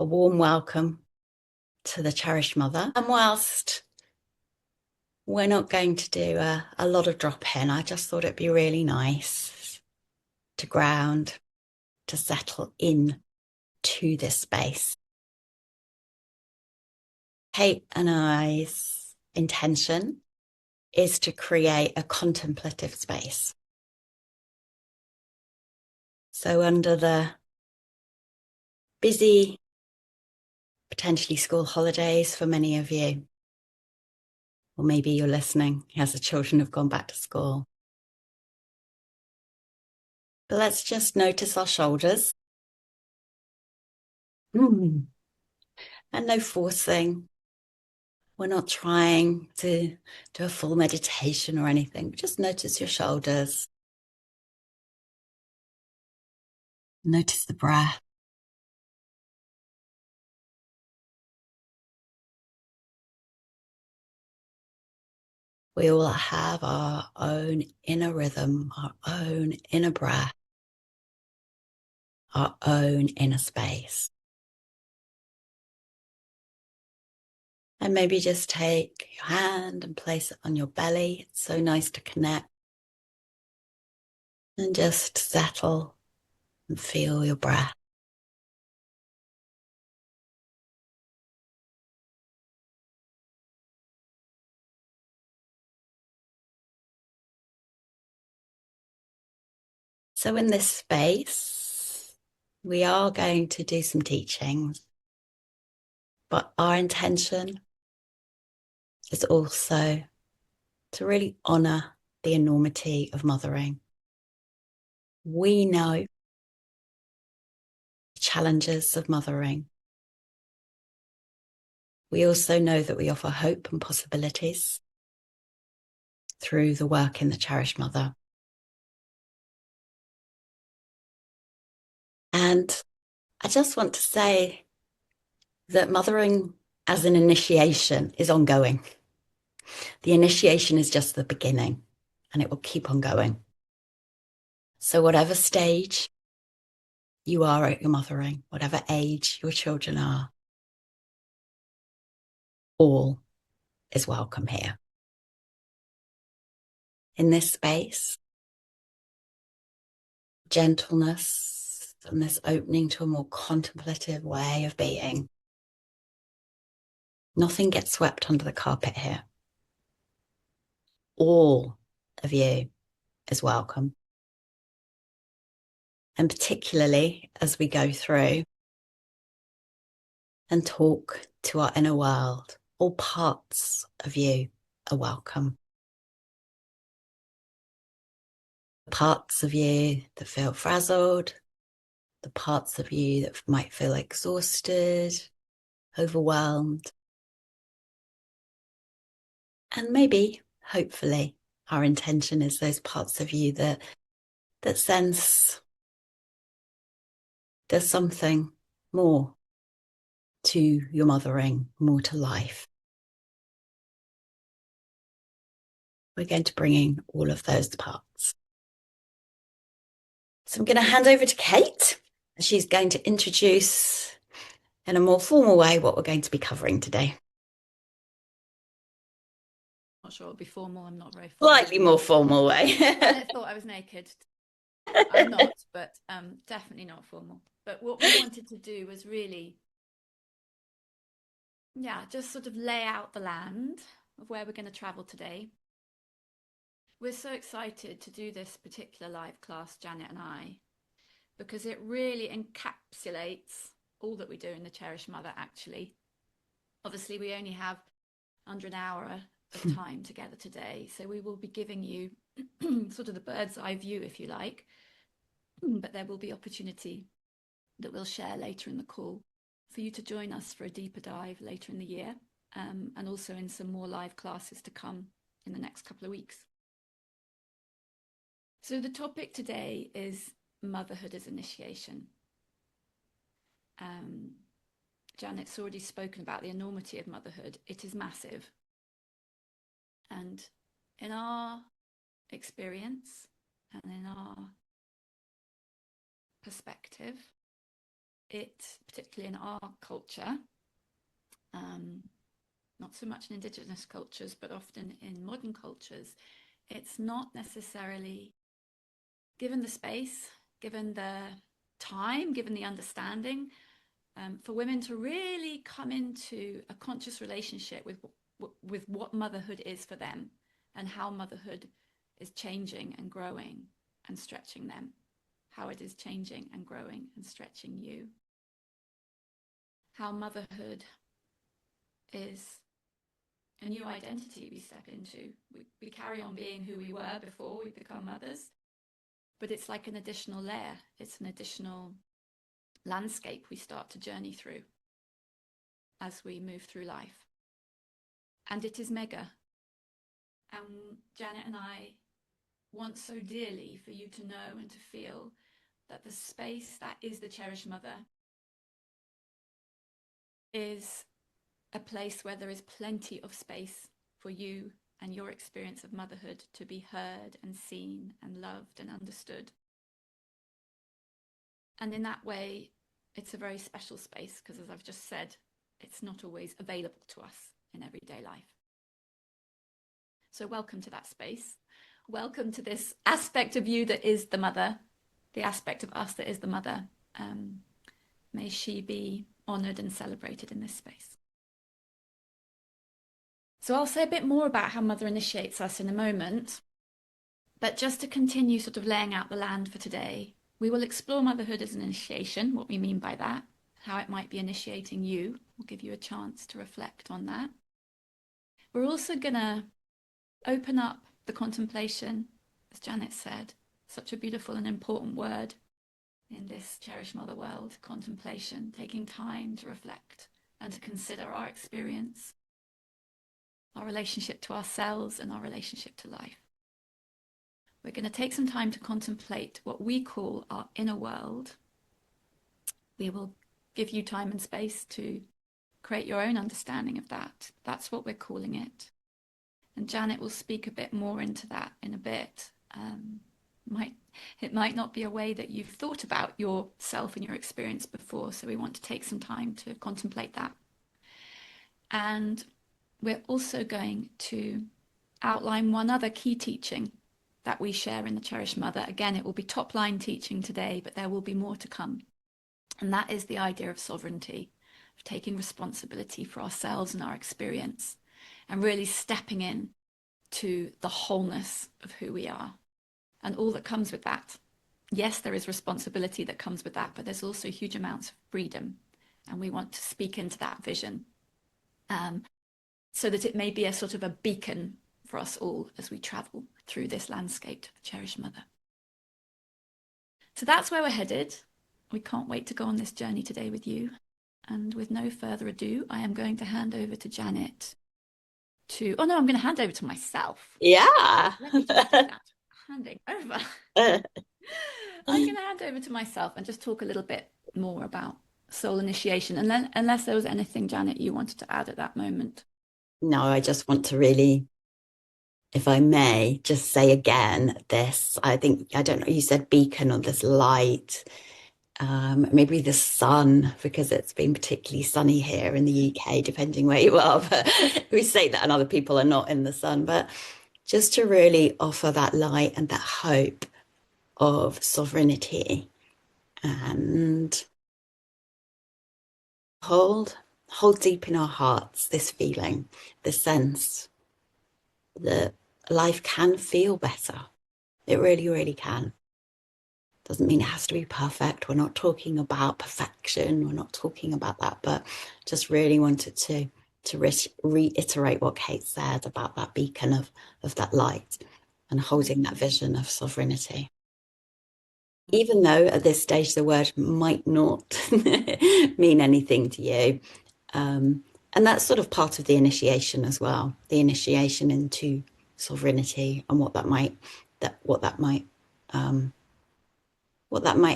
a warm welcome to the Cherished Mother. And whilst we're not going to do a lot of drop in, I just thought it'd be really nice to ground, to settle in to this space. Kate and I's intention is to create a contemplative space. So under the busy, potentially school holidays for many of you, or maybe you're listening as the children have gone back to school. But let's just notice our shoulders. And no forcing. We're not trying to do a full meditation or anything. Just notice your shoulders. Notice the breath. We all have our own inner rhythm, our own inner breath, our own inner space. And maybe just take your hand and place it on your belly. It's so nice to connect. And just settle and feel your breath. So in this space, we are going to do some teachings, but our intention is also to really honor the enormity of mothering. We know the challenges of mothering. We also know that we offer hope and possibilities through the work in the Cherished Mother. And I just want to say that mothering as an initiation is ongoing. The initiation is just the beginning, and it will keep on going. So whatever stage you are at your mothering, whatever age your children are, all is welcome here. In this space, gentleness and this opening to a more contemplative way of being. Nothing gets swept under the carpet here. All of you is welcome. And particularly as we go through and talk to our inner world, all parts of you are welcome. Parts of you that feel frazzled, the parts of you that might feel exhausted, overwhelmed. And maybe, hopefully, our intention is those parts of you that sense there's something more to your mothering, more to life. We're going to bring in all of those parts. So I'm going to hand over to Kate. She's going to introduce in a more formal way what we're going to be covering today. Not sure it'll be formal. I'm not very formal. Slightly more formal way. I thought I was naked. I'm not, but definitely not formal. But what we wanted to do was really, just sort of lay out the land of where we're going to travel today. We're so excited to do this particular live class, Janet and I, because it really encapsulates all that we do in the Cherished Mother, actually. Obviously, we only have under an hour of time together today, so we will be giving you sort of the bird's eye view, if you like, but there will be opportunity that we'll share later in the call for you to join us for a deeper dive later in the year, and also in some more live classes to come in the next couple of weeks. So the topic today is motherhood as initiation. Janet's already spoken about the enormity of motherhood. It is massive. And in our experience and in our perspective, it, particularly in our culture, um, not so much in indigenous cultures, but often in modern cultures, it's not necessarily given the space, given the time, given the understanding, for women to really come into a conscious relationship with what motherhood is for them and how motherhood is changing and growing and stretching them, how it is changing and growing and stretching you, how motherhood is a new identity we step into. We carry on being who we were before we become mothers, but it's like an additional layer. It's an additional landscape we start to journey through as we move through life. And it is mega. And Janet and I want so dearly for you to know and to feel that the space that is the Cherished Mother is a place where there is plenty of space for you and your experience of motherhood to be heard and seen and loved and understood. And in that way, it's a very special space because, as I've just said, it's not always available to us in everyday life. So welcome to that space. Welcome to this aspect of you that is the mother, the aspect of us that is the mother. May she be honoured and celebrated in this space. So I'll say a bit more about how Mother initiates us in a moment. But just to continue sort of laying out the land for today, we will explore motherhood as an initiation, what we mean by that, how it might be initiating you. We'll give you a chance to reflect on that. We're also going to open up the contemplation, as Janet said, such a beautiful and important word in this Cherished Mother world, contemplation, taking time to reflect and to consider our experience, our relationship to ourselves and our relationship to life. We're going to take some time to contemplate what we call our inner world. We will give you time and space to create your own understanding of that. That's what we're calling it. And Janet will speak a bit more into that in a bit. It might not be a way that you've thought about yourself and your experience before, so we want to take some time to contemplate that. And we're also going to outline one other key teaching that we share in the Cherished Mother. Again, it will be top line teaching today, but there will be more to come. And that is the idea of sovereignty, of taking responsibility for ourselves and our experience, and really stepping in to the wholeness of who we are and all that comes with that. Yes, there is responsibility that comes with that, but there's also huge amounts of freedom. And we want to speak into that vision so that it may be a sort of a beacon for us all as we travel through this landscape to the Cherished Mother. So that's where we're headed. We can't wait to go on this journey today with you. And with no further ado, I am going to hand over to Janet I'm going to hand over to myself. Yeah. Let me just do that. Handing over. I'm going to hand over to myself and just talk a little bit more about soul initiation. And then, unless there was anything, Janet, you wanted to add at that moment. No, I just want to really, if I may, just say again this. I don't know, you said beacon or this light, maybe the sun, because it's been particularly sunny here in the UK, depending where you are. But we say that and other people are not in the sun. But just to really offer that light and that hope of sovereignty and hold deep in our hearts this feeling, this sense that life can feel better. It really, really can. Doesn't mean it has to be perfect. We're not talking about perfection. We're not talking about that, but just really wanted to reiterate what Kate said about that beacon of that light and holding that vision of sovereignty. Even though at this stage the word might not mean anything to you. And that's sort of part of the initiation as well, the initiation into sovereignty and what that might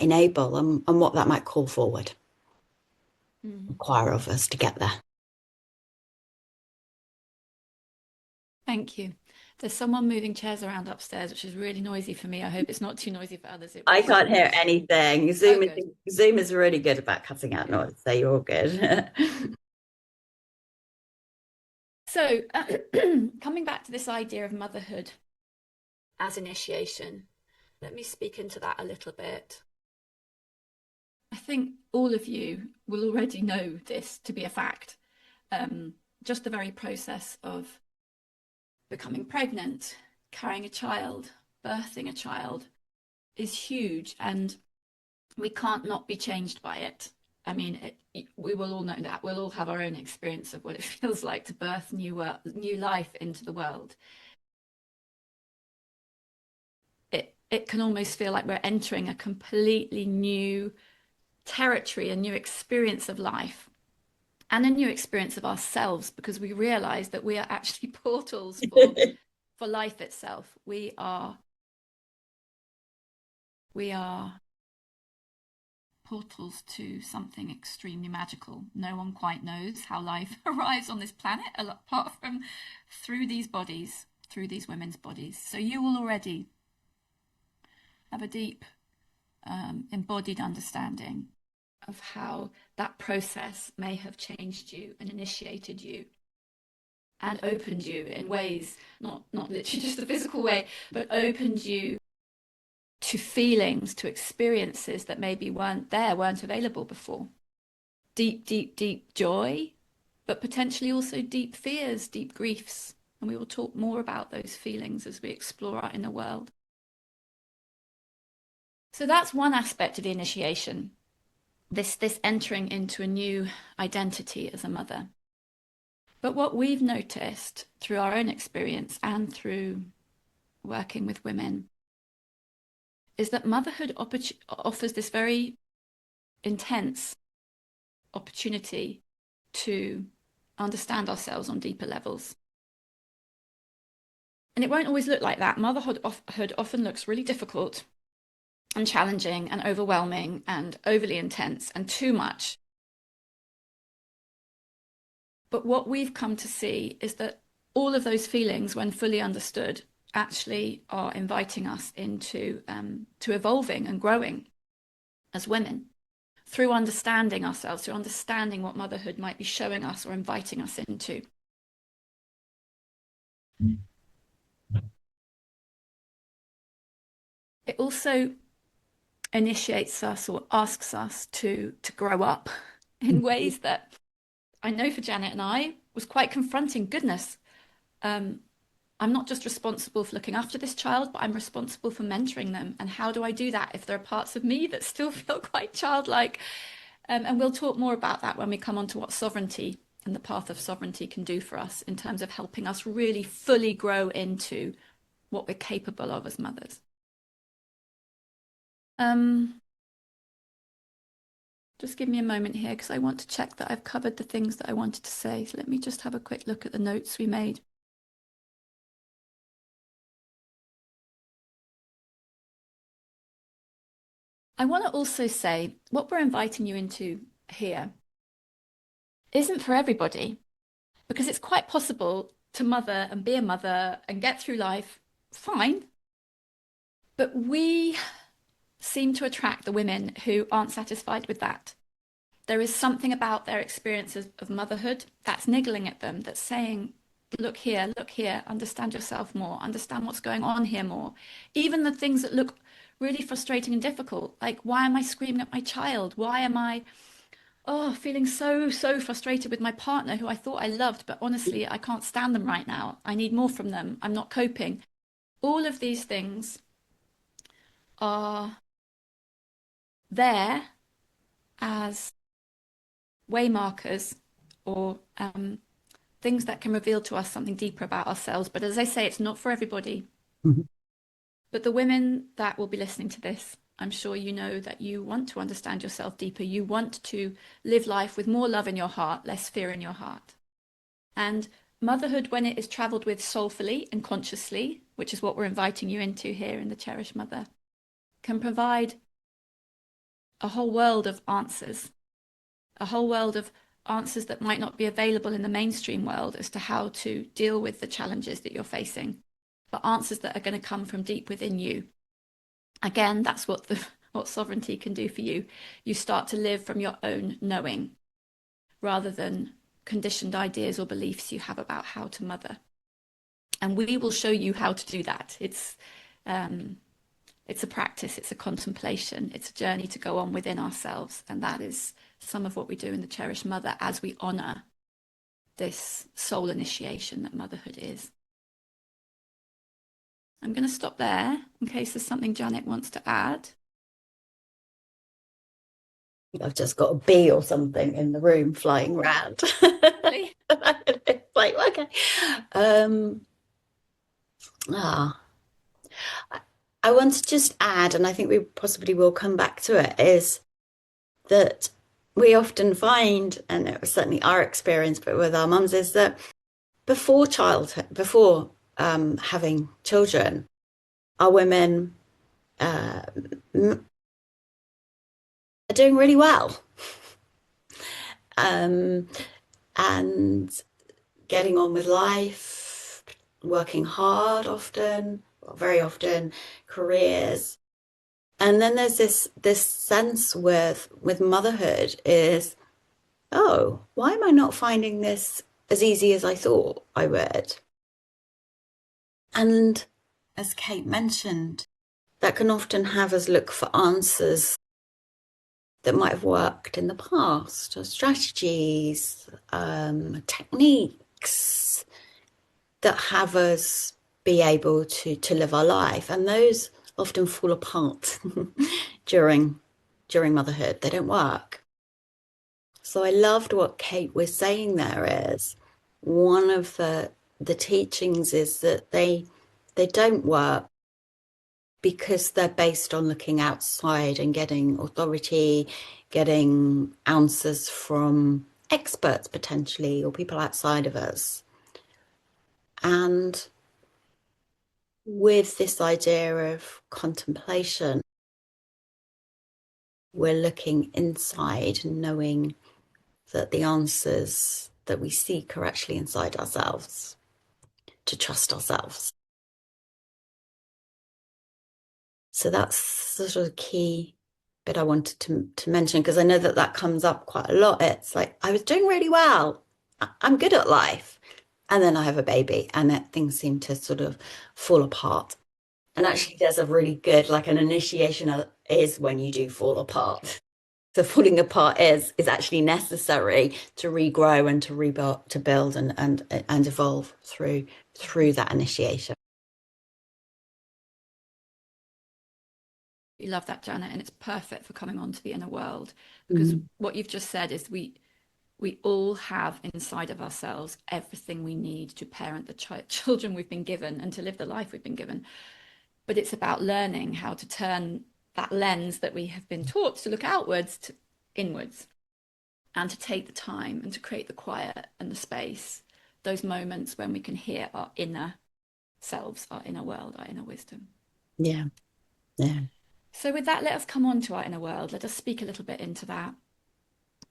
enable and what that might call forward, require of us to get there. Thank you. There's someone moving chairs around upstairs, which is really noisy for me. I hope it's not too noisy for others. It I was, can't hear anything. oh, good. Zoom is really good about cutting out noise, so you're good. So, coming back to this idea of motherhood as initiation, let me speak into that a little bit. I think all of you will already know this to be a fact. Just the very process of becoming pregnant, carrying a child, birthing a child is huge, and we can't not be changed by it. I mean, we will all know that. We'll all have our own experience of what it feels like to birth new life into the world. It can almost feel like we're entering a completely new territory, a new experience of life, and a new experience of ourselves, because we realize that we are actually portals for life itself. We are portals to something extremely magical. No one quite knows how life arrives on this planet apart from through these bodies, through these women's bodies. So you will already have a deep embodied understanding of how that process may have changed you and initiated you and opened you in ways, not literally just the physical way, but opened you to feelings, to experiences that maybe weren't available before. Deep, deep, deep joy, but potentially also deep fears, deep griefs. And we will talk more about those feelings as we explore our inner world. So that's one aspect of the initiation, this entering into a new identity as a mother. But what we've noticed through our own experience and through working with women is that motherhood offers this very intense opportunity to understand ourselves on deeper levels. And it won't always look like that. Motherhood often looks really difficult and challenging and overwhelming and overly intense and too much. But what we've come to see is that all of those feelings, when fully understood, actually are inviting us into to evolving and growing as women through understanding ourselves, through understanding what motherhood might be showing us or inviting us into. It also initiates us or asks us to grow up in ways that I know for Janet and I was quite confronting. Goodness, I'm not just responsible for looking after this child, but I'm responsible for mentoring them. And how do I do that if there are parts of me that still feel quite childlike? And we'll talk more about that when we come on to what sovereignty and the path of sovereignty can do for us in terms of helping us really fully grow into what we're capable of as mothers. Just give me a moment here because I want to check that I've covered the things that I wanted to say. So let me just have a quick look at the notes we made. I want to also say what we're inviting you into here isn't for everybody, because it's quite possible to mother and be a mother and get through life fine. But we seem to attract the women who aren't satisfied with that. There is something about their experiences of motherhood that's niggling at them, that's saying, look here, understand yourself more, understand what's going on here more. Even the things that look really frustrating and difficult, like why am I screaming at my child? Why am I feeling so frustrated with my partner who I thought I loved, but honestly, I can't stand them right now. I need more from them. I'm not coping. All of these things are there as way markers or things that can reveal to us something deeper about ourselves. But as I say, it's not for everybody. Mhm. But the women that will be listening to this, I'm sure you know that you want to understand yourself deeper. You want to live life with more love in your heart, less fear in your heart. And motherhood, when it is traveled with soulfully and consciously, which is what we're inviting you into here in the Cherished Mother, can provide a whole world of answers, a whole world of answers that might not be available in the mainstream world as to how to deal with the challenges that you're facing. but answers that are going to come from deep within you. Again, that's what sovereignty can do for you. You start to live from your own knowing rather than conditioned ideas or beliefs you have about how to mother. And we will show you how to do that. Um, it's a practice, it's a contemplation, it's a journey to go on within ourselves. And that is some of what we do in the Cherished Mother as we honor this soul initiation that motherhood is. I'm going to stop there in case there's something Janet wants to add. I've just got a bee or something in the room flying around. Really? It's like, okay. Um, ah, I want to just add, and I think we possibly will come back to it, is that we often find, and it was certainly our experience, but with our mums, is that before childhood, before having children, our women uh, are doing really well, um, and getting on with life, working hard often, well, very often, careers. And then there's this sense with motherhood is, oh, why am I not finding this as easy as I thought I would? And as Kate mentioned, that can often have us look for answers that might have worked in the past, or strategies, techniques that have us be able to live our life. And those often fall apart during motherhood. They don't work. So I loved what Kate was saying there is one of the teachings is that they don't work because they're based on looking outside and getting authority, getting answers from experts potentially or people outside of us. And with this idea of contemplation, we're looking inside and knowing that the answers that we seek are actually inside ourselves, to trust ourselves. So that's the sort of key bit I wanted to mention because I know that that comes up quite a lot. It's like, I was doing really well. I'm good at life. And then I have a baby and that things seem to sort of fall apart. And actually, there's a really good, like an initiation is when you do fall apart. So falling apart is actually necessary to regrow and to rebuild, to build and evolve through that initiation. You love that, Janet, and it's perfect for coming on to the inner world because Mm. what you've just said is we all have inside of ourselves everything we need to parent the children we've been given and to live the life we've been given. But it's about learning how to turn that lens that we have been taught to look outwards to inwards and to take the time and to create the quiet and the space, those moments when we can hear our inner selves, our inner world, our inner wisdom. Yeah, yeah. So, with that, let us come on to our inner world. Let us speak a little bit into that.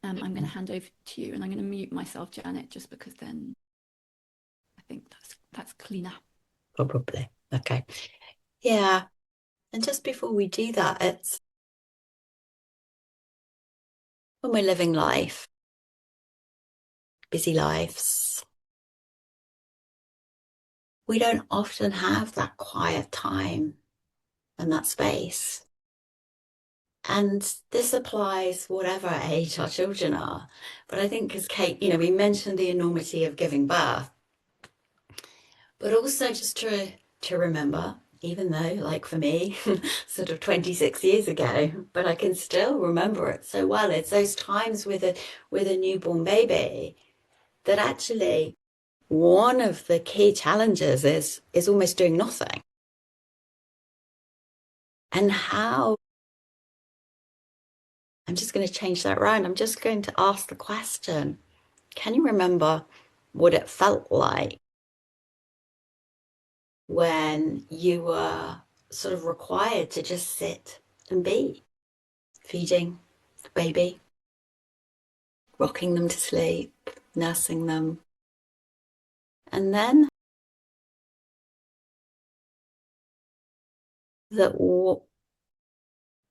I'm going to hand over to you, and I'm going to mute myself, Janet, just because then I think that's cleaner. Probably. Okay. Yeah. And just before we do that, it's when we're living life, busy lives, we don't often have that quiet time and that space. And this applies whatever age our children are. But I think, as Kate, we mentioned the enormity of giving birth, but also just to remember, even though, like for me, sort of 26 years ago, but I can still remember it so well. It's those times with a newborn baby that actually one of the key challenges is almost doing nothing. And how I'm just going to change that round. I'm just going to ask the question, can you remember what it felt like when you were sort of required to just sit and be feeding the baby, rocking them to sleep, nursing them, and then that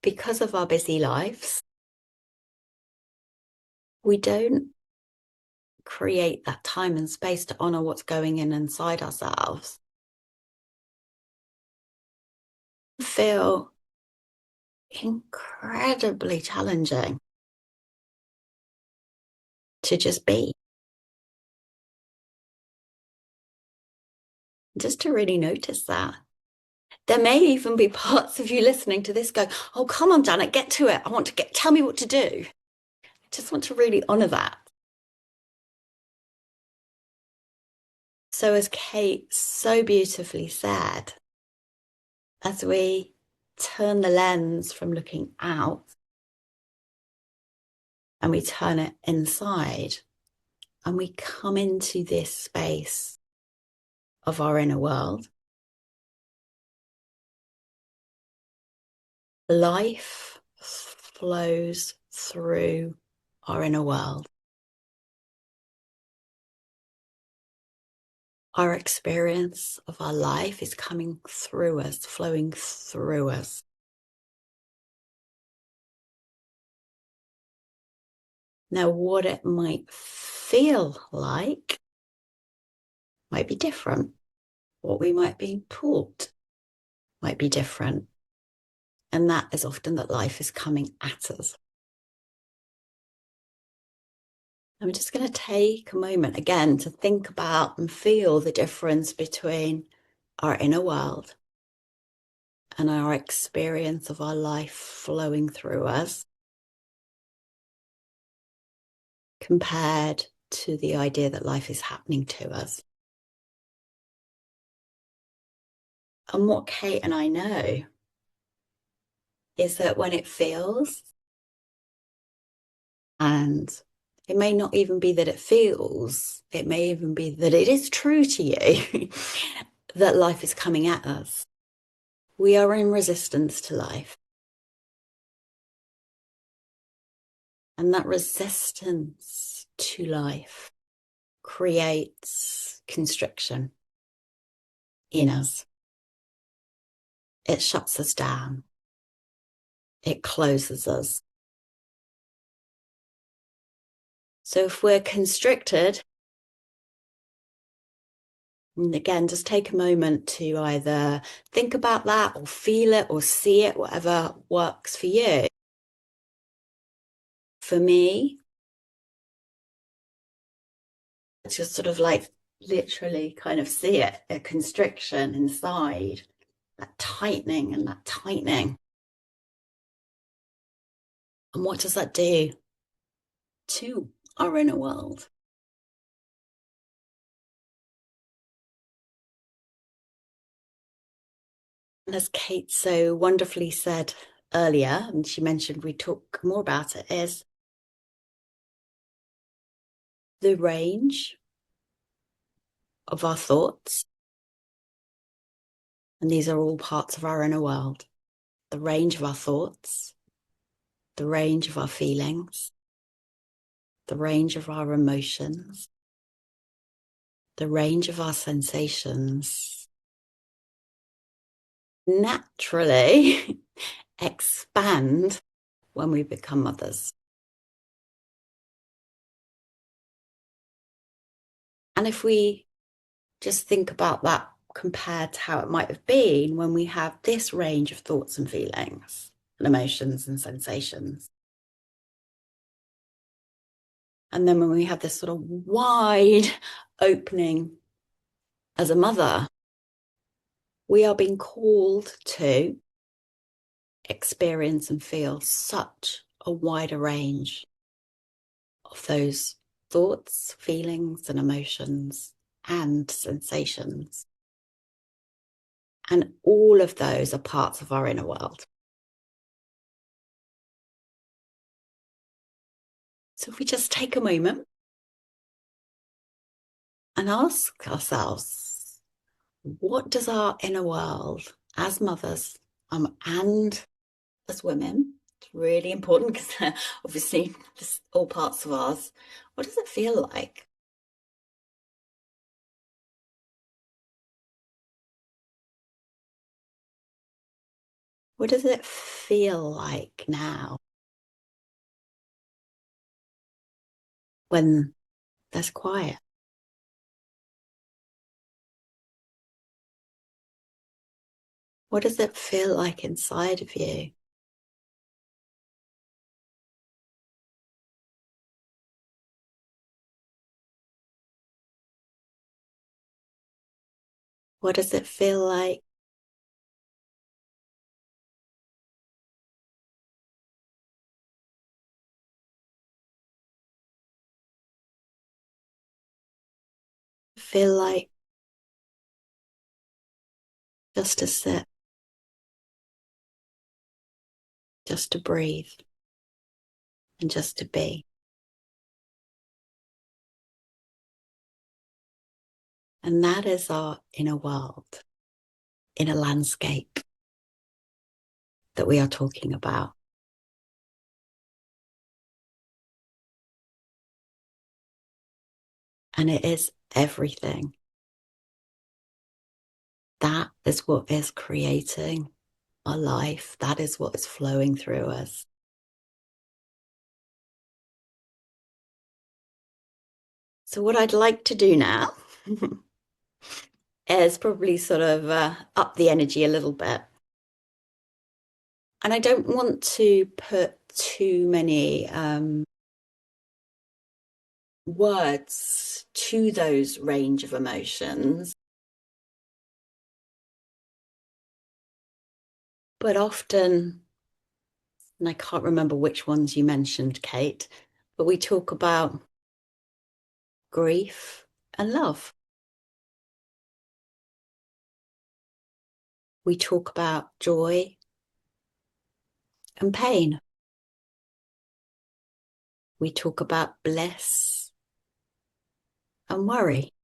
because of our busy lives, we don't create that time and space to honor what's going in inside ourselves. Feel incredibly challenging to just be, just to really notice that. There may even be parts of you listening to this go, oh, come on, Janet, get to it. I want to tell me what to do. I just want to really honor that. So, as Kate so beautifully said, as we turn the lens from looking out and we turn it inside and we come into this space of our inner world, life flows through our inner world. Our experience of our life is coming through us, flowing through us. Now, what it might feel like might be different. What we might be taught might be different. And that is often that life is coming at us. I'm just going to take a moment again to think about and feel the difference between our inner world and our experience of our life flowing through us compared to the idea that life is happening to us. And what Kate and I know is that when it feels, and it may not even be that it feels, it may even be that it is true to you that life is coming at us. We are in resistance to life. And that resistance to life creates constriction in us. It shuts us down. It closes us. So if we're constricted, and again, just take a moment to either think about that or feel it or see it, whatever works for you. For me, it's just sort of like literally kind of see it, a constriction inside, that tightening and that tightening. And what does that do to our inner world? And as Kate so wonderfully said earlier, and she mentioned we talk more about it, is the range of our thoughts. And these are all parts of our inner world. The range of our thoughts, the range of our feelings, the range of our emotions, the range of our sensations naturally expand when we become mothers. And if we just think about that compared to how it might have been when we have this range of thoughts and feelings and emotions and sensations. And then when we have this sort of wide opening as a mother, we are being called to experience and feel such a wider range of those thoughts, feelings, and emotions and sensations. And all of those are parts of our inner world. So if we just take a moment and ask ourselves, what does our inner world as mothers and as women, it's really important because they're obviously just all parts of ours, what does it feel like? What does it feel like now when there's quiet? What does it feel like inside of you? What does it feel like feel like just to sit, just to breathe, and just to be? And that is our inner world, inner landscape that we are talking about. And it is everything. That is what is creating our life. That is what is flowing through us. So, what I'd like to do now is probably sort of up the energy a little bit. And I don't want to put too many words to those range of emotions, but often, and I can't remember which ones you mentioned, Kate, but we talk about grief and love. We talk about joy and pain. We talk about bliss and worry.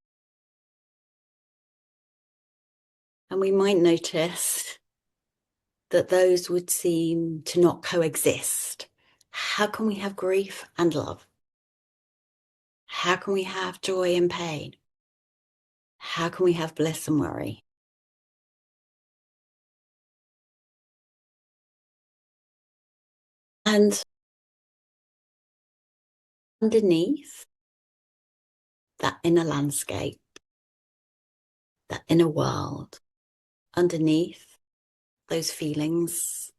And we might notice that those would seem to not coexist. How can we have grief and love? How can we have joy and pain? How can we have bliss and worry? And underneath that inner landscape, that inner world, underneath those feelings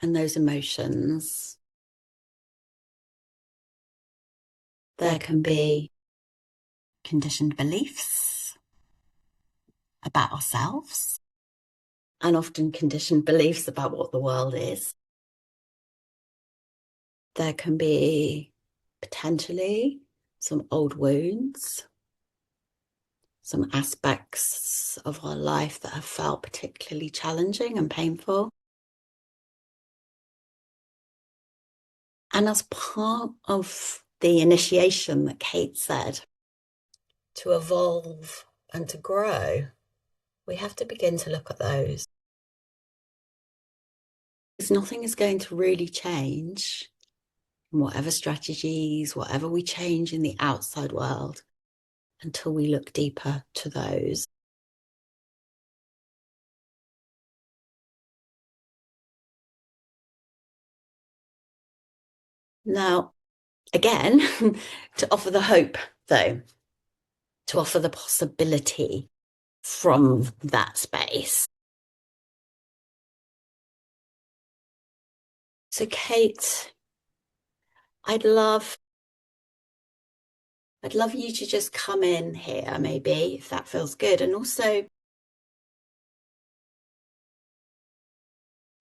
and those emotions, there can be conditioned beliefs about ourselves and often conditioned beliefs about what the world is. There can be potentially some old wounds, some aspects of our life that have felt particularly challenging and painful. And as part of the initiation that Kate said, to evolve and to grow, we have to begin to look at those. Because nothing is going to really change, whatever strategies, whatever we change in the outside world, until we look deeper to those. Now, again, to offer the hope, though, to offer the possibility from that space. So, Kate, I'd love I'd love you to just come in here, maybe, if that feels good. And also,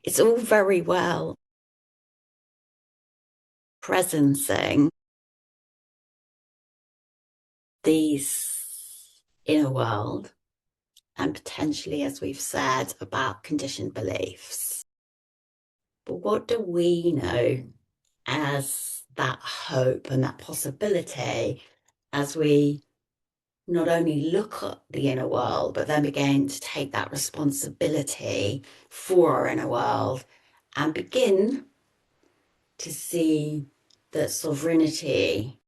it's all very well presencing these inner world and potentially, as we've said, about conditioned beliefs. But what do we know as that hope and that possibility as we not only look at the inner world, but then begin to take that responsibility for our inner world and begin to see that sovereignty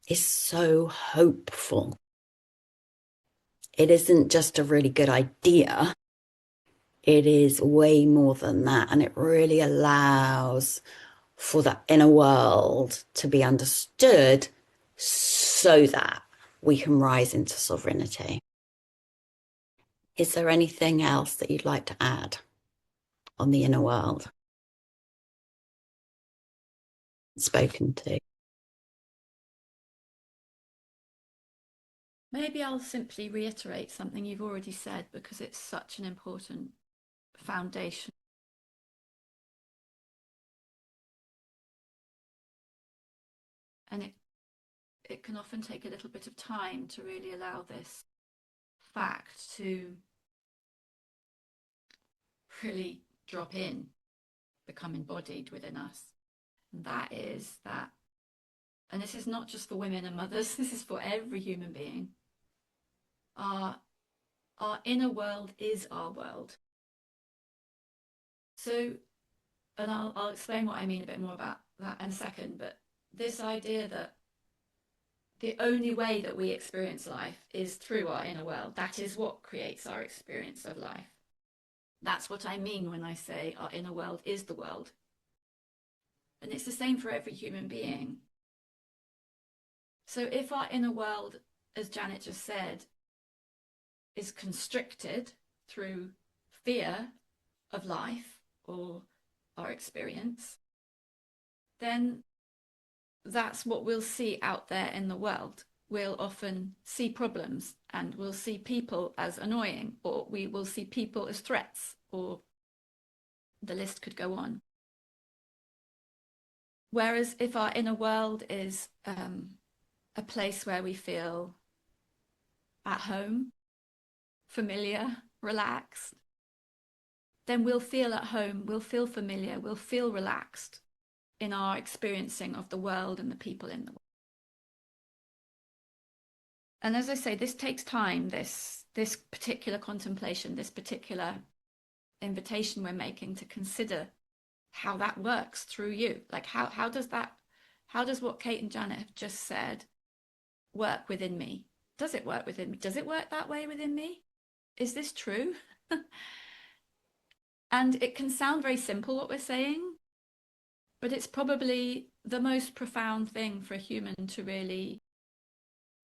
is so hopeful. It isn't just a really good idea, It is way more than that. And it really allows for that inner world to be understood so that we can rise into sovereignty. Is there anything else that you'd like to add on the inner world spoken to? Maybe I'll simply reiterate something you've already said because it's such an important foundation. And it can often take a little bit of time to really allow this fact to really drop in, become embodied within us. And that is that, and this is not just for women and mothers, this is for every human being. Our, our inner world is our world. So, and I'll explain what I mean a bit more about that in a second, but this idea that the only way that we experience life is through our inner world, that is what creates our experience of life. That's what I mean when I say our inner world is the world. And it's the same for every human being. So if our inner world, as Janet just said, is constricted through fear of life or our experience, then that's what we'll see out there in the world. We'll often see problems and we'll see people as annoying, or we will see people as threats, or the list could go on. Whereas if our inner world is a place where we feel at home, familiar, relaxed, then we'll feel at home, we'll feel familiar, we'll feel relaxed in our experiencing of the world and the people in the world. And as I say, this takes time, this particular contemplation, this particular invitation we're making to consider how that works through you. Like how does what Kate and Janet have just said work within me? Does it work within me? Does it work that way within me? Is this true? And it can sound very simple what we're saying, but it's probably the most profound thing for a human to really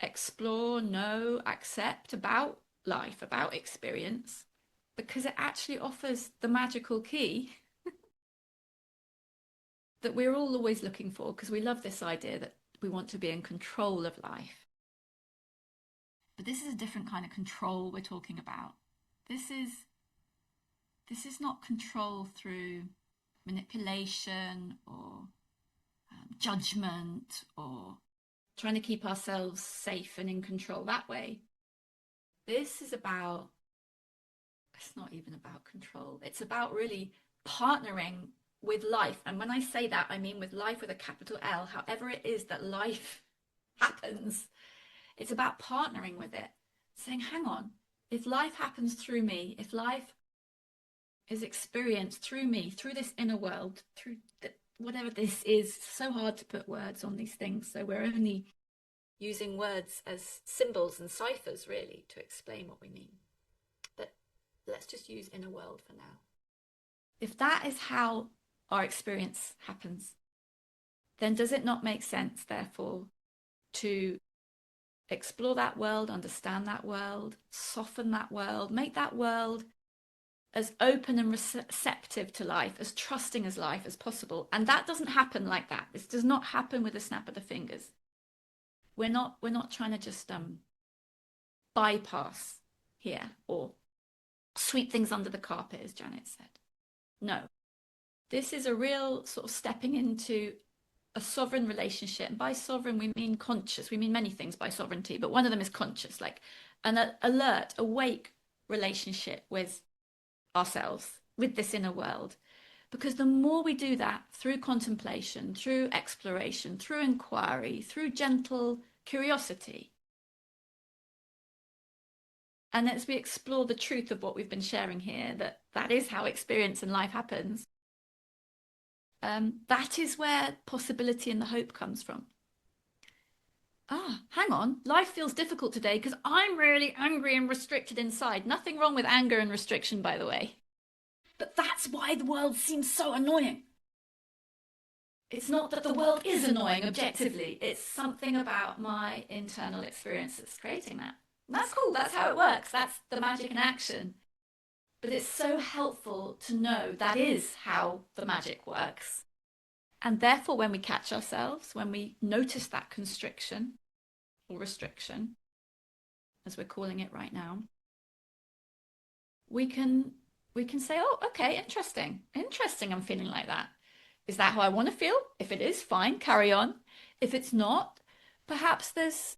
explore, know, accept about life, about experience, because it actually offers the magical key that we're all always looking for, because we love this idea that we want to be in control of life. But this is a different kind of control we're talking about. This is not control through manipulation or judgment or trying to keep ourselves safe and in control that way. This is about, it's not even about control. It's about really partnering with life. And when I say that, I mean with life with a capital L, however it is that life happens. It's about partnering with it, saying, hang on, if life happens through me, if life is experienced through me, through this inner world, through whatever this is, so hard to put words on these things. So we're only using words as symbols and ciphers, really, to explain what we mean. But let's just use inner world for now. If that is how our experience happens, then does it not make sense, therefore, to explore that world, understand that world, soften that world, make that world as open and receptive to life, as trusting as life as possible? And that doesn't happen like that. This does not happen with a snap of the fingers. We're not trying to just bypass here or sweep things under the carpet, as Janet said. No, this is a real sort of stepping into a sovereign relationship. And by sovereign, we mean conscious. We mean many things by sovereignty, but one of them is conscious, like an alert, awake relationship with ourselves, with this inner world. Because the more we do that through contemplation, through exploration, through inquiry, through gentle curiosity, and as we explore the truth of what we've been sharing here, that is how experience and life happens, that is where possibility and the hope comes from. Hang on, life feels difficult today because I'm really angry and restricted inside. Nothing wrong with anger and restriction, by the way. But that's why the world seems so annoying. It's not that the world is annoying objectively, it's something about my internal experience that's creating that. And that's cool, that's how it works, that's the magic in action. But it's so helpful to know that is how the magic works. And therefore, when we catch ourselves, when we notice that constriction or restriction, as we're calling it right now, we can say, oh, okay, interesting, I'm feeling like that. Is that how I want to feel? If it is, fine, carry on. If it's not, perhaps there's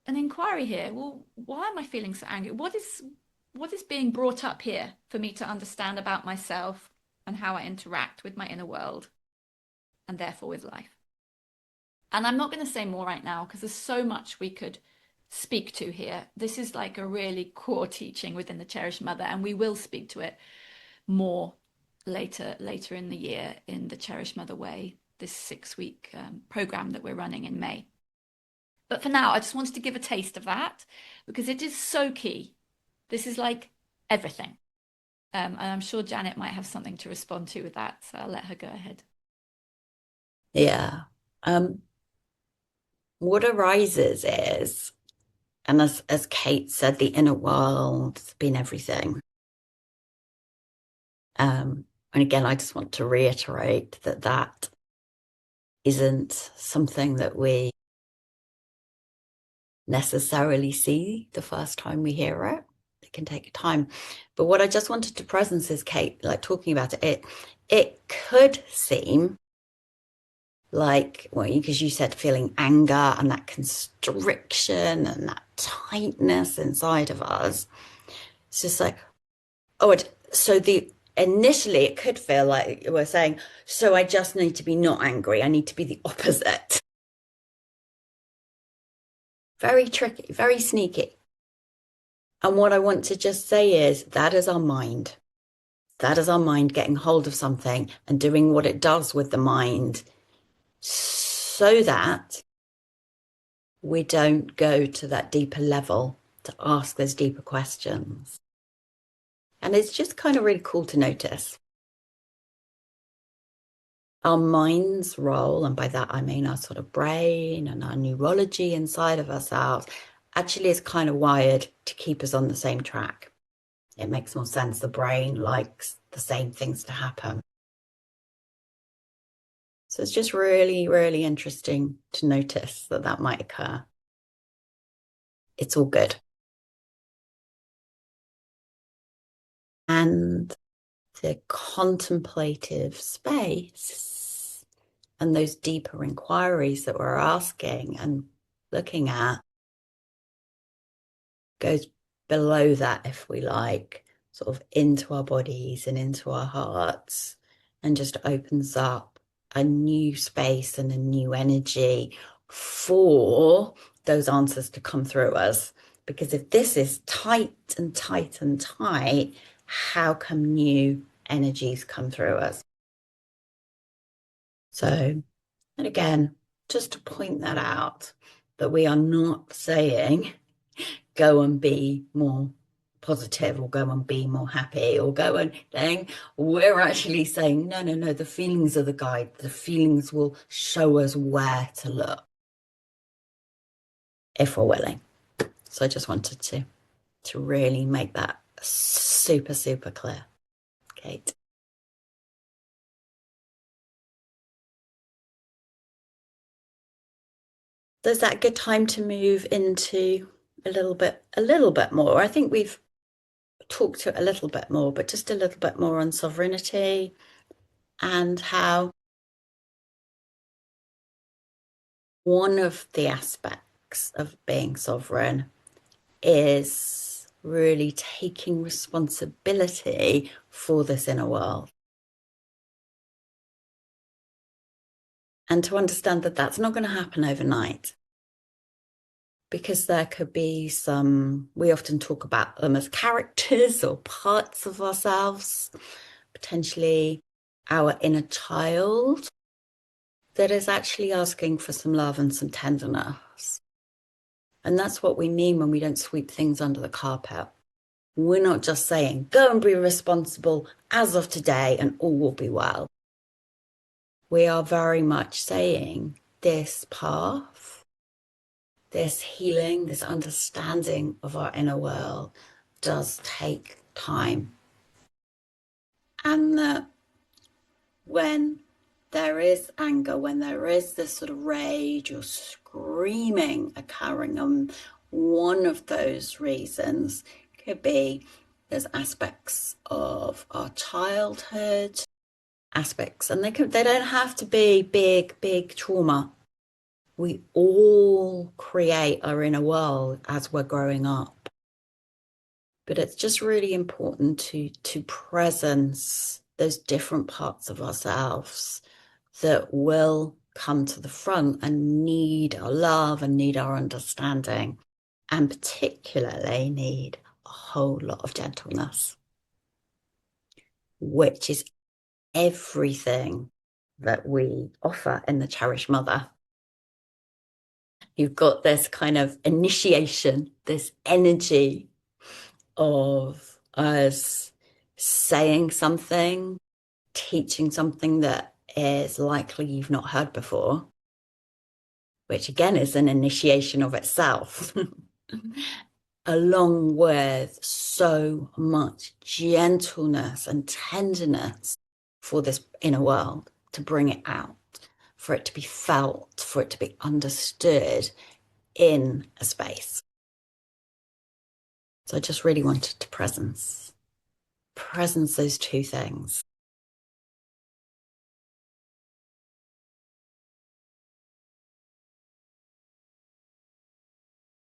an inquiry here. Well, why am I feeling so angry? What is being brought up here for me to understand about myself and how I interact with my inner world and therefore with life? And I'm not going to say more right now because there's so much we could speak to here. This is like a really core teaching within the Cherished Mother, and we will speak to it more later in the year in the Cherished Mother Way, this 6-week program that we're running in May. But for now, I just wanted to give a taste of that because it is so key. This is like everything. And I'm sure Janet might have something to respond to with that, so I'll let her go ahead. Yeah. What arises is, and as Kate said, the inner world's been everything. And again, I just want to reiterate that that isn't something that we necessarily see the first time we hear it. It can take time. But what I just wanted to presence is, Kate, like talking about it could seem like, well, because you said feeling anger and that constriction and that tightness inside of us. It's just like, oh, so the initially it could feel like we're saying, so I just need to be not angry. I need to be the opposite. Very tricky, very sneaky. And what I want to just say is that is our mind. That is our mind getting hold of something and doing what it does with the mind so that we don't go to that deeper level to ask those deeper questions. And it's just kind of really cool to notice our mind's role, and by that I mean our sort of brain and our neurology inside of ourselves, actually is kind of wired to keep us on the same track. It makes more sense. The brain likes the same things to happen. So it's just really, really interesting to notice that that might occur. It's all good. And the contemplative space and those deeper inquiries that we're asking and looking at goes below that, if we like, sort of into our bodies and into our hearts, and just opens up a new space and a new energy for those answers to come through us. Because if this is tight and tight and tight, how come new energies come through us? So, and again, just to point that out, that we are not saying go and be more positive or go and be more happy or go and thing. We're actually saying, no, no, no, the feelings are the guide. The feelings will show us where to look if we're willing. So I just wanted to really make that super, super clear, Kate. So is that a good time to move into a little bit more? I think we've talked to it a little bit more, but just a little bit more on sovereignty and how one of the aspects of being sovereign is really taking responsibility for this inner world. And to understand that that's not going to happen overnight. Because there could be some, we often talk about them as characters or parts of ourselves, potentially our inner child that is actually asking for some love and some tenderness. And that's what we mean when we don't sweep things under the carpet. We're not just saying, go and be responsible as of today and all will be well. We are very much saying this path, this healing, this understanding of our inner world does take time. And that when there is anger, when there is this sort of rage or screaming occurring, one of those reasons could be there's aspects of our childhood, aspects, and they don't have to be big trauma. We all create our inner world as we're growing up. But it's just really important to presence those different parts of ourselves that will come to the front and need our love and need our understanding, and particularly need a whole lot of gentleness, which is everything that we offer in the Cherished Mother. You've got this kind of initiation, this energy of us saying something, teaching something that is likely you've not heard before, which again is an initiation of itself, along with so much gentleness and tenderness for this inner world to bring it out, for it to be felt, for it to be understood in a space. So I just really wanted to presence those two things.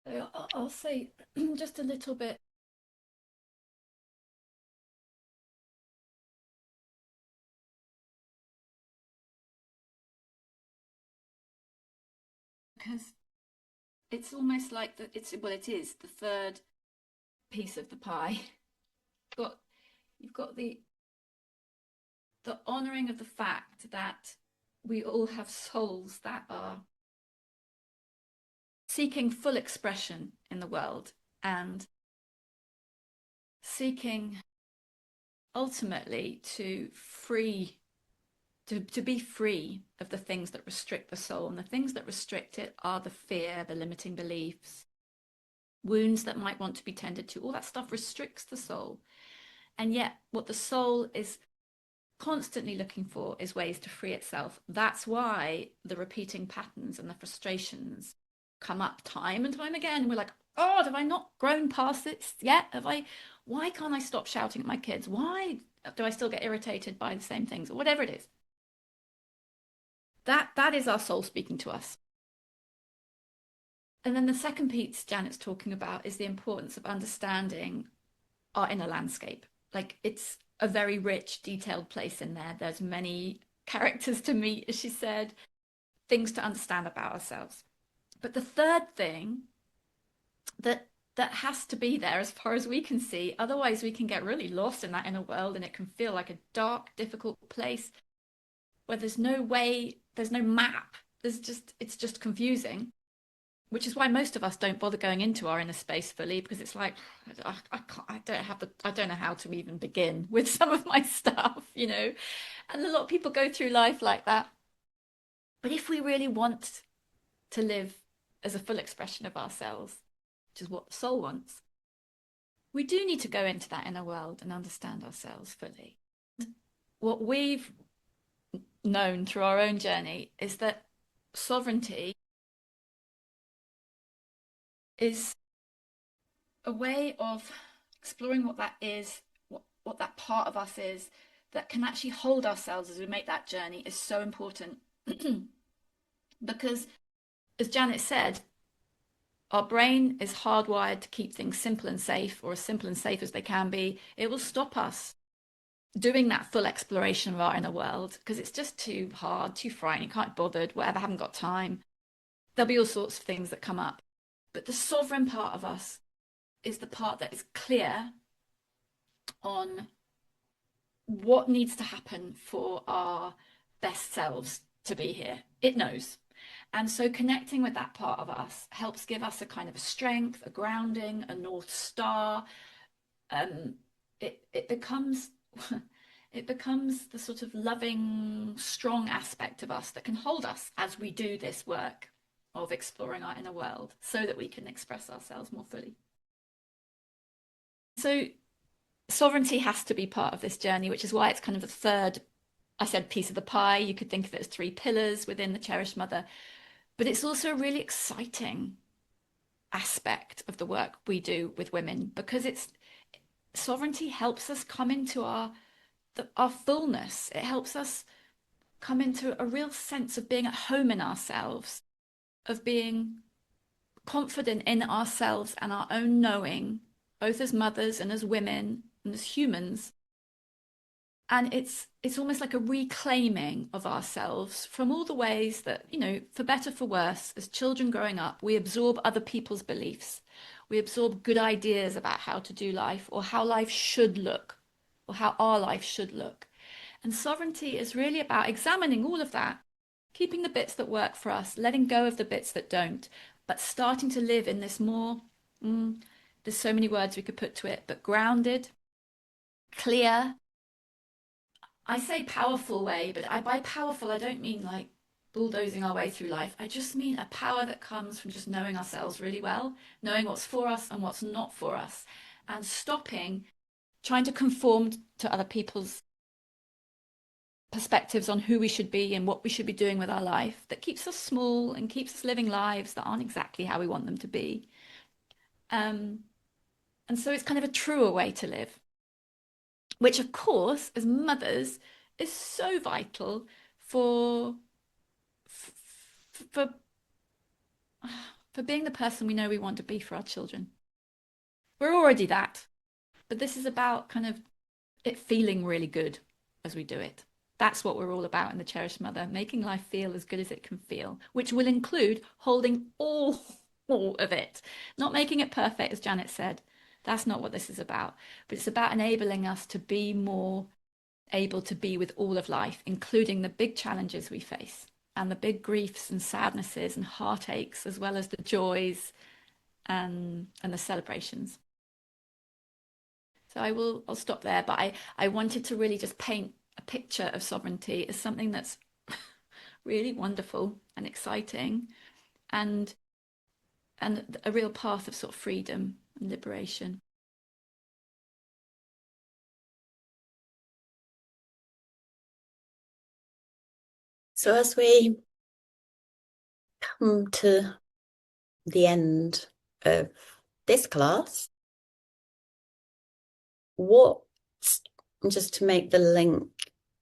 So I'll say just a little bit because it's almost like it is the third piece of the pie. Got you've got the honoring of the fact that we all have souls that are seeking full expression in the world and seeking ultimately to be free of the things that restrict the soul. And the things that restrict it are the fear, the limiting beliefs, wounds that might want to be tended to. All that stuff restricts the soul. And yet what the soul is constantly looking for is ways to free itself. That's why the repeating patterns and the frustrations come up time and time again. And we're like, oh, have I not grown past this yet? Why can't I stop shouting at my kids? Why do I still get irritated by the same things or whatever it is? That is our soul speaking to us. And then the second piece Janet's talking about is the importance of understanding our inner landscape. Like it's a very rich, detailed place in there. There's many characters to meet, as she said, things to understand about ourselves. But the third thing that has to be there as far as we can see, otherwise we can get really lost in that inner world and it can feel like a dark, difficult place where there's no way, there's no map. It's just confusing, which is why most of us don't bother going into our inner space fully because it's like I don't know how to even begin with some of my stuff. And a lot of people go through life like that. But if we really want to live as a full expression of ourselves, which is what the soul wants, we do need to go into that inner world and understand ourselves fully. What we've known through our own journey is that sovereignty is a way of exploring what that is, what that part of us is that can actually hold ourselves as we make that journey is so important. Because, as Janet said, our brain is hardwired to keep things simple and safe, or as simple and safe as they can be. It will stop us doing that full exploration of our inner world because it's just too hard, too frightening, can't be bothered, whatever, haven't got time. There'll be all sorts of things that come up. But the sovereign part of us is the part that is clear on what needs to happen for our best selves to be here. It knows. And so connecting with that part of us helps give us a kind of a strength, a grounding, a North Star, um, it becomes it becomes the sort of loving, strong aspect of us that can hold us as we do this work of exploring our inner world so that we can express ourselves more fully. So sovereignty has to be part of this journey, which is why it's kind of the third, I said, piece of the pie. You could think of it as three pillars within the Cherished Mother, but it's also a really exciting aspect of the work we do with women because it's sovereignty helps us come into our fullness. It helps us come into a real sense of being at home in ourselves, of being confident in ourselves and our own knowing, both as mothers and as women and as humans. And it's almost like a reclaiming of ourselves from all the ways that, for better for worse, as children growing up, we absorb other people's beliefs. We absorb good ideas about how to do life or how life should look or how our life should look. And sovereignty is really about examining all of that, keeping the bits that work for us, letting go of the bits that don't, but starting to live in this more, there's so many words we could put to it, but grounded, clear, I say powerful way, but by powerful, I don't mean like bulldozing our way through life. I just mean a power that comes from just knowing ourselves really well, knowing what's for us and what's not for us, and stopping trying to conform to other people's perspectives on who we should be and what we should be doing with our life that keeps us small and keeps us living lives that aren't exactly how we want them to be. Um, and so it's kind of a truer way to live, which, of course, as mothers, is so vital for for for being the person we know we want to be for our children. We're already that, but this is about kind of it feeling really good as we do it. That's what we're all about in the Cherished Mother, making life feel as good as it can feel, which will include holding all of it, not making it perfect, as Janet said. That's not what this is about, but it's about enabling us to be more able to be with all of life, including the big challenges we face and the big griefs and sadnesses and heartaches, as well as the joys and the celebrations. So I'll stop there, but I wanted to really just paint a picture of sovereignty as something that's really wonderful and exciting and and a real path of sort of freedom and liberation. So as we come to the end of this class, what, just to make the link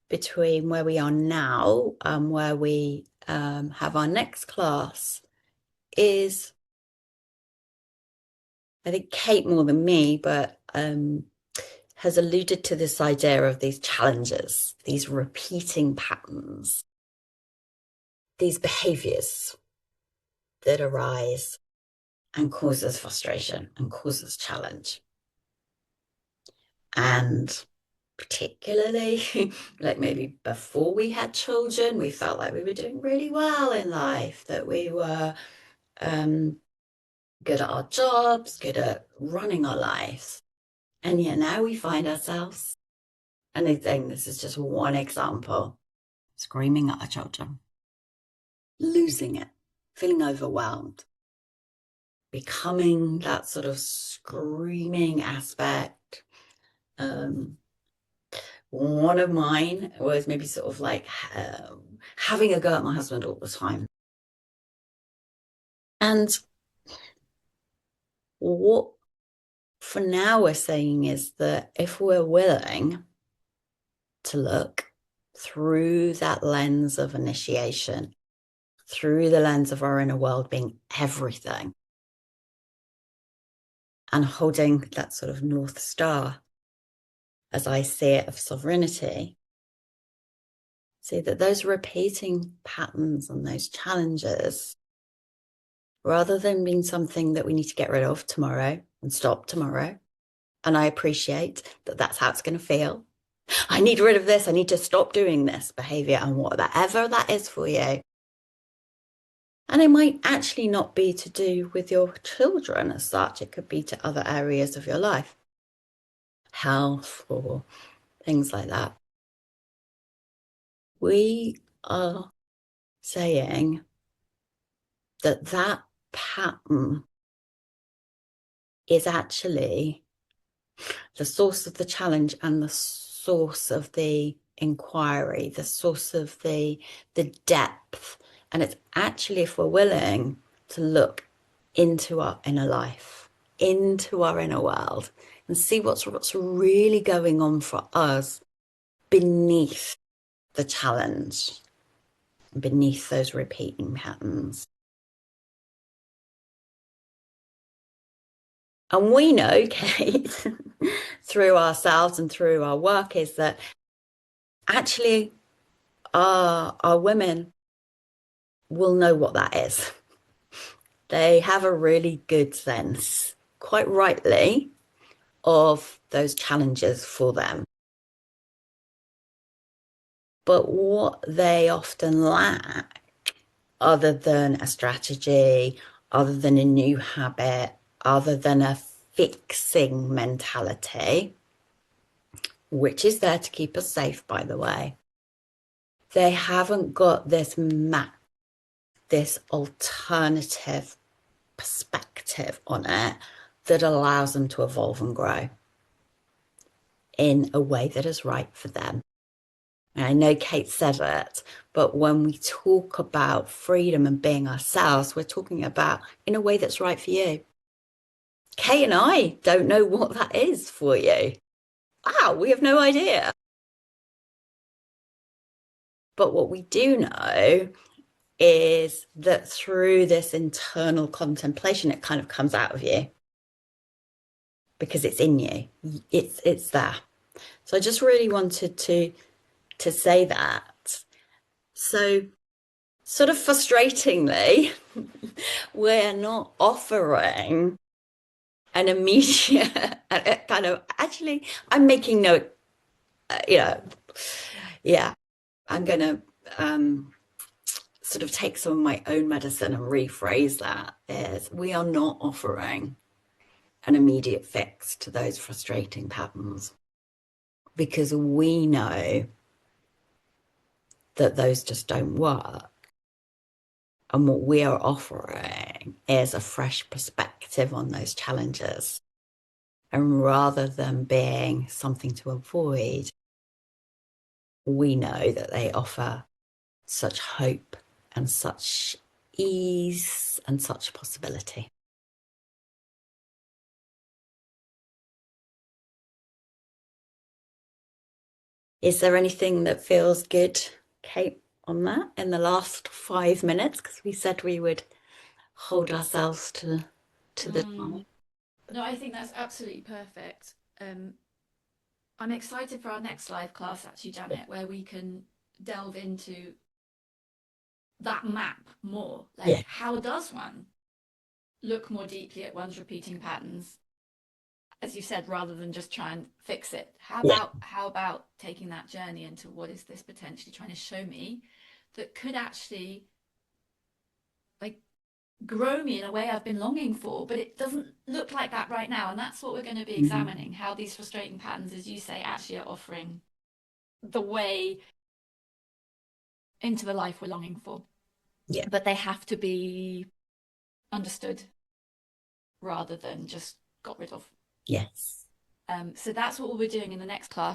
between where we are now and where we have our next class, is I think Kate more than me, but has alluded to this idea of these challenges, these repeating patterns, these behaviors that arise and causes frustration and causes challenge. And particularly, like maybe before we had children, we felt like we were doing really well in life, that we were good at our jobs, good at running our lives. And yet now we find ourselves, and I think this is just one example, screaming at our children, losing it, feeling overwhelmed, becoming that sort of screaming aspect. Um, One of mine was maybe sort of like having a go at my husband all the time. And what for now we're saying is that if we're willing to look through that lens of initiation, through the lens of our inner world being everything, and holding that sort of North Star, as I see it, of sovereignty, see that those repeating patterns and those challenges, rather than being something that we need to get rid of tomorrow and stop tomorrow, and I appreciate that that's how it's going to feel. I need rid of this. I need to stop doing this behavior and whatever that is for you. And it might actually not be to do with your children as such. It could be to other areas of your life. health or things like that. We are saying that that pattern is actually the source of the challenge and the source of the inquiry, the source of the depth. And it's actually, if we're willing to look into our inner life, into our inner world, and see what's really going on for us beneath the challenge, beneath those repeating patterns. And we know, Kate, through ourselves and through our work, is that actually our women will know what that is. They have a really good sense, quite rightly, of those challenges for them. But what they often lack, other than a strategy, other than a new habit, other than a fixing mentality, which is there to keep us safe, by the way, they haven't got this map, this alternative perspective on it that allows them to evolve and grow in a way that is right for them. And I know Kate said it, but when we talk about freedom and being ourselves, we're talking about in a way that's right for you. Kate and I don't know what that is for you. Wow, we have no idea. But what we do know is that through this internal contemplation, it kind of comes out of you because it's in you. It's there. So I just really wanted to say that. So sort of frustratingly, we're not offering an immediate kind of actually I'm making no you know yeah I'm gonna sort of take some of my own medicine and rephrase that is we are not offering an immediate fix to those frustrating patterns because we know that those just don't work. And what we are offering is a fresh perspective on those challenges. And rather than being something to avoid, we know that they offer such hope and such ease and such possibility. Is there anything that feels good, Kate, on that in the last 5 minutes? Because we said we would hold ourselves to the Mm. time. No, I think that's absolutely perfect. I'm excited for our next live class, actually, Janet, where we can delve into that map more. Yeah. Like, how does one look more deeply at one's repeating patterns, as you said, rather than just try and fix it? Yeah. How about taking that journey into what is this potentially trying to show me that could actually like grow me in a way I've been longing for, but it doesn't look like that right now. And that's what we're going to be Mhm. examining, how these frustrating patterns, as you say, actually are offering the way into the life we're longing for. Yeah. But they have to be understood rather than just got rid of. Yes. So that's what we'll be doing in the next class.